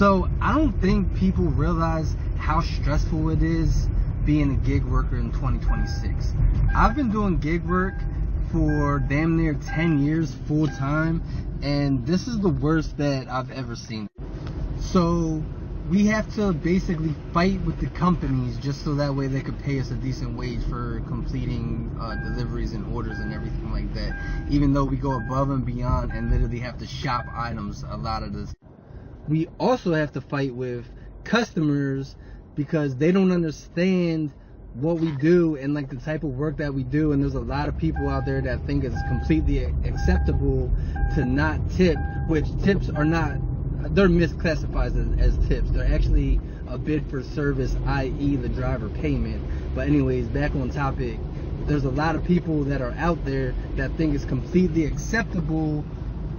So I don't think people realize how stressful it is being a gig worker in 2026. I've been doing gig work for damn near 10 years full time, and this is the worst that I've ever seen. So we have to basically fight with the companies just so that way they could pay us a decent wage for completing deliveries and orders and everything like that, even though we go above and beyond and literally have to shop items a lot of this. We also have to fight with customers because they don't understand what we do and like the type of work that we do, and there's a lot of people out there that think it's completely acceptable to not tip, which tips are not, they're misclassified as tips. They're actually a bid for service, i.e. the driver payment. But anyways, back on topic, there's a lot of people that are out there that think it's completely acceptable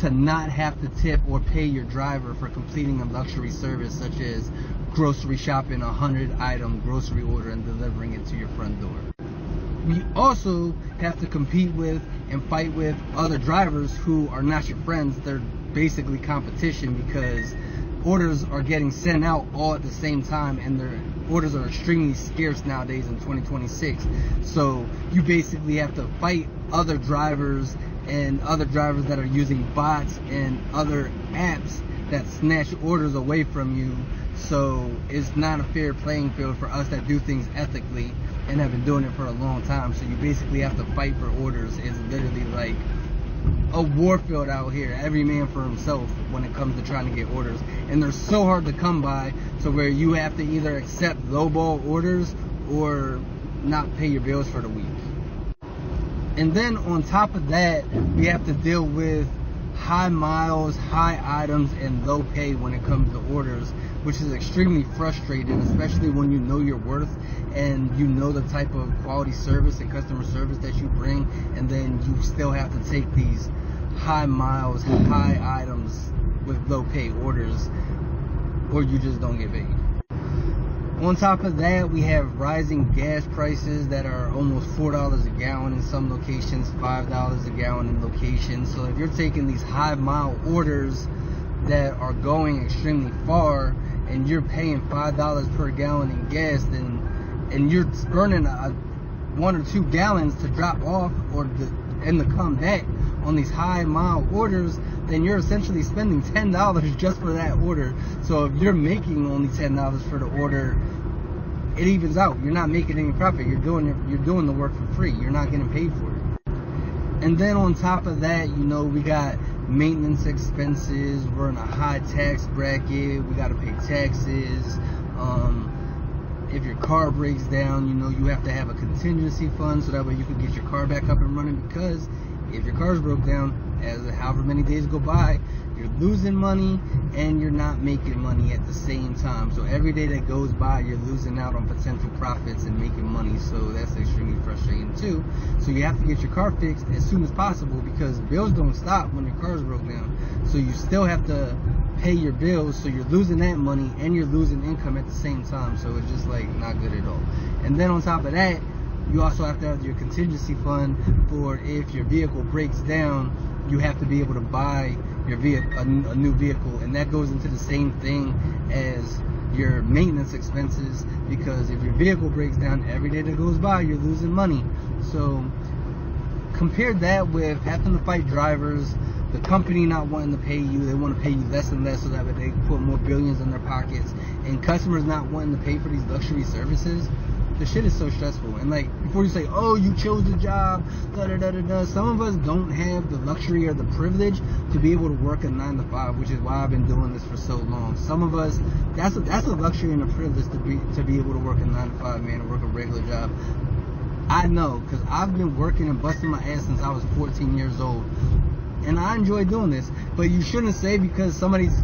to not have to tip or pay your driver for completing a luxury service such as grocery shopping a 100-item grocery order and delivering it to your front door. We also have to compete with and fight with other drivers who are not your friends. They're basically competition because orders are getting sent out all at the same time, and their orders are extremely scarce nowadays in 2026. So you basically have to fight other drivers and other drivers that are using bots and other apps that snatch orders away from you. So it's not a fair playing field for us that do things ethically and have been doing it for a long time. So you basically have to fight for orders. It's literally like a war field out here, every man for himself when it comes to trying to get orders. And they're so hard to come by to where you have to either accept lowball orders or not pay your bills for the week. And then on top of that, we have to deal with high miles, high items, and low pay when it comes to orders, which is extremely frustrating, especially when you know your worth and you know the type of quality service and customer service that you bring, and then you still have to take these high miles, high items with low pay orders, or you just don't get paid. On top of that, we have rising gas prices that are almost $4 a gallon in some locations, $5 a gallon in locations. So if you're taking these high mile orders that are going extremely far and you're paying $5 per gallon in gas, and you're burning 1 or 2 gallons to drop off and to come back on these high mile orders, then you're essentially spending $10 just for that order. So if you're making only $10 for the order, it evens out. You're not making any profit. You're doing the work for free. You're not getting paid for it. And then on top of that, we got maintenance expenses. We're in a high tax bracket. We got to pay taxes. If your car breaks down, you have to have a contingency fund so that way you can get your car back up and running, because if your car's broke down, as however many days go by, you're losing money and you're not making money at the same time. So every day that goes by, you're losing out on potential profits and making money. So that's extremely frustrating too. So you have to get your car fixed as soon as possible, because bills don't stop when your car's broke down. So you still have to pay your bills, so you're losing that money and you're losing income at the same time. So it's just like not good at all. And then on top of that, you also have to have your contingency fund for if your vehicle breaks down, you have to be able to buy your vehicle, a new vehicle, and that goes into the same thing as your maintenance expenses, because if your vehicle breaks down, every day that goes by, you're losing money. So compare that with having to fight drivers, the company not wanting to pay you, they want to pay you less and less so that they can put more billions in their pockets, and customers not wanting to pay for these luxury services. The shit is so stressful. And like, before you say, oh, you chose the job, some of us don't have the luxury or the privilege to be able to work a 9 to 5, which is why I've been doing this for so long. Some of us, that's a luxury and a privilege to be able to work a 9 to 5, man, to work a regular job. I know, because I've been working and busting my ass since I was 14 years old, and I enjoy doing this. But you shouldn't say because somebody's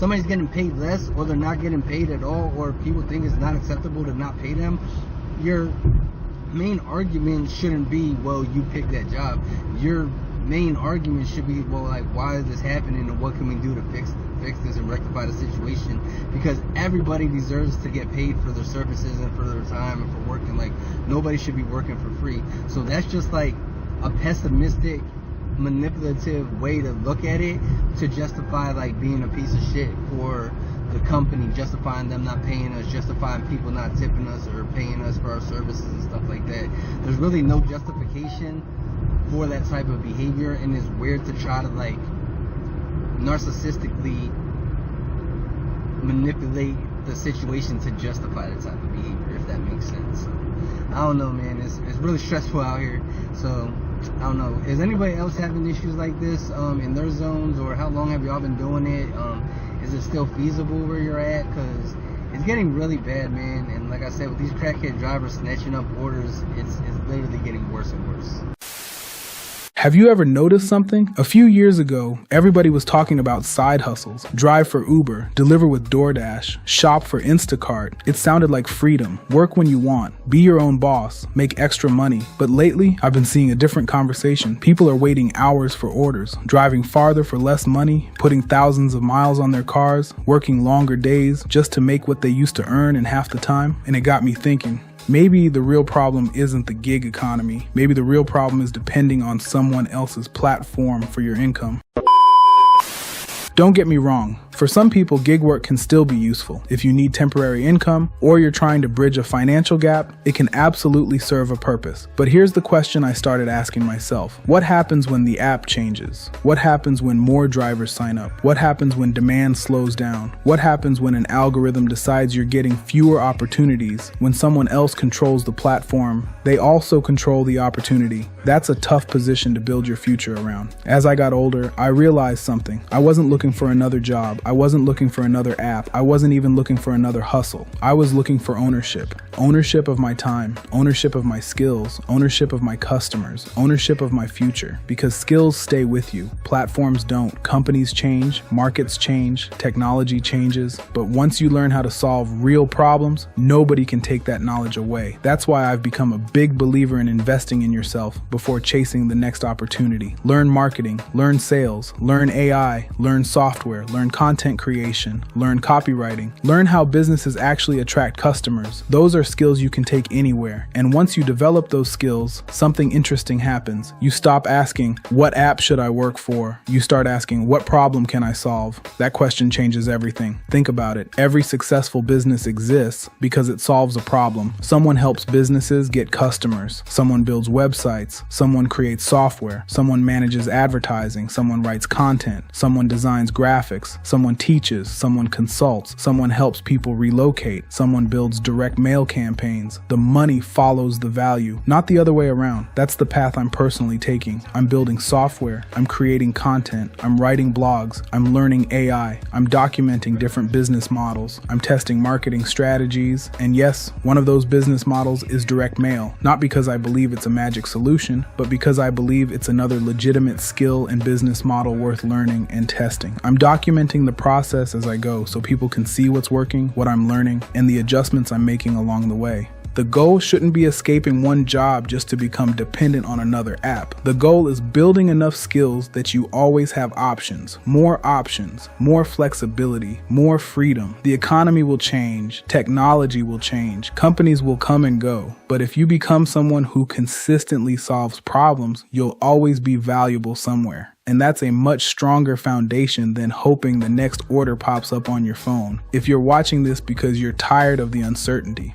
getting paid less, or they're not getting paid at all, or people think it's not acceptable to not pay them, your main argument shouldn't be, well, you picked that job. Your main argument should be, well, like, why is this happening, and what can we do to fix this and rectify the situation? Because everybody deserves to get paid for their services and for their time and for working. Like, nobody should be working for free. So that's just like a pessimistic, manipulative way to look at it, to justify like being a piece of shit for the company, justifying them not paying us, justifying people not tipping us or paying us for our services and stuff like that. There's really no justification for that type of behavior, and it's weird to try to like narcissistically manipulate the situation to justify that type of behavior, if that makes sense. So, I don't know, man. It's really stressful out here. So I don't know. Is anybody else having issues like this in their zones, or how long have y'all been doing it? Is it still feasible where you're at? Because it's getting really bad, man. And like I said, with these crackhead drivers snatching up orders, it's literally getting worse and worse. Have you ever noticed something? A few years ago, everybody was talking about side hustles. Drive for Uber, deliver with DoorDash, shop for Instacart. It sounded like freedom. Work when you want. Be your own boss. Make extra money. But lately, I've been seeing a different conversation. People are waiting hours for orders, driving farther for less money, putting thousands of miles on their cars, working longer days just to make what they used to earn in half the time. And it got me thinking. Maybe the real problem isn't the gig economy. Maybe the real problem is depending on someone else's platform for your income. Don't get me wrong. For some people, gig work can still be useful. If you need temporary income or you're trying to bridge a financial gap, it can absolutely serve a purpose. But here's the question I started asking myself. What happens when the app changes? What happens when more drivers sign up? What happens when demand slows down? What happens when an algorithm decides you're getting fewer opportunities? When someone else controls the platform, they also control the opportunity. That's a tough position to build your future around. As I got older, I realized something. I wasn't looking for another job. I wasn't looking for another app. I wasn't even looking for another hustle. I was looking for ownership. Ownership of my time, ownership of my skills, ownership of my customers, ownership of my future. Because skills stay with you. Platforms don't. Companies change, markets change, technology changes. But once you learn how to solve real problems, nobody can take that knowledge away. That's why I've become a big believer in investing in yourself before chasing the next opportunity. Learn marketing, learn sales, learn AI, learn software, learn content creation, learn copywriting, learn how businesses actually attract customers. Those are skills you can take anywhere. And once you develop those skills, something interesting happens. You stop asking, what app should I work for? You start asking, what problem can I solve? That question changes everything. Think about it. Every successful business exists because it solves a problem. Someone helps businesses get customers. Someone builds websites. Someone creates software. Someone manages advertising. Someone writes content. Someone designs graphics. Someone teaches, someone consults, someone helps people relocate, someone builds direct mail campaigns. The money follows the value, not the other way around. That's the path I'm personally taking. I'm building software, I'm creating content, I'm writing blogs, I'm learning AI, I'm documenting different business models, I'm testing marketing strategies, and yes, one of those business models is direct mail, not because I believe it's a magic solution, but because I believe it's another legitimate skill and business model worth learning and testing. I'm documenting the process as I go so people can see what's working, what I'm learning, and the adjustments I'm making along the way. The goal shouldn't be escaping one job just to become dependent on another app. The goal is building enough skills that you always have options, more flexibility, more freedom. The economy will change, technology will change, companies will come and go. But if you become someone who consistently solves problems, you'll always be valuable somewhere. And that's a much stronger foundation than hoping the next order pops up on your phone. If you're watching this because you're tired of the uncertainty,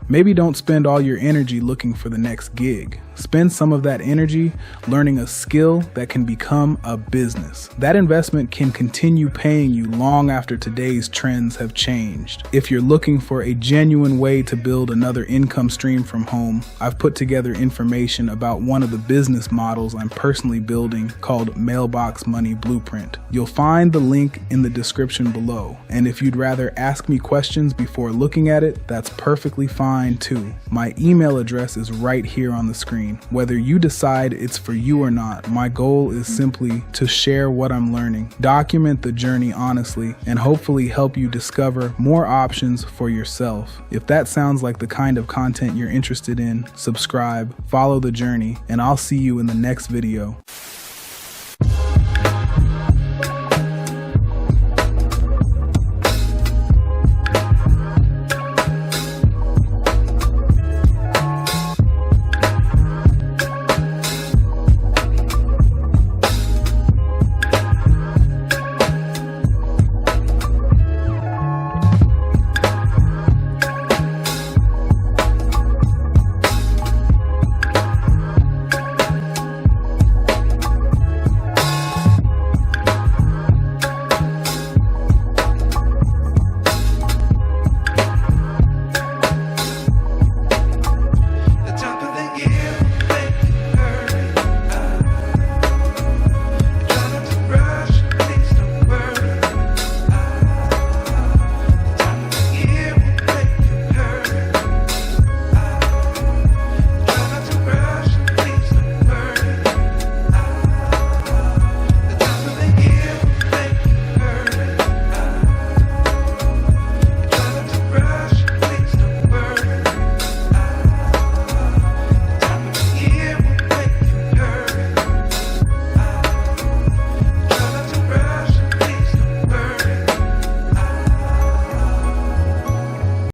maybe don't spend all your energy looking for the next gig. Spend some of that energy learning a skill that can become a business. That investment can continue paying you long after today's trends have changed. If you're looking for a genuine way to build another income stream from home, I've put together information about one of the business models I'm personally building called Mailbox Money Blueprint. You'll find the link in the description below. And if you'd rather ask me questions before looking at it, that's perfectly fine too. My email address is right here on the screen. Whether you decide it's for you or not, my goal is simply to share what I'm learning, document the journey honestly, and hopefully help you discover more options for yourself. If that sounds like the kind of content you're interested in, subscribe, follow the journey, and I'll see you in the next video.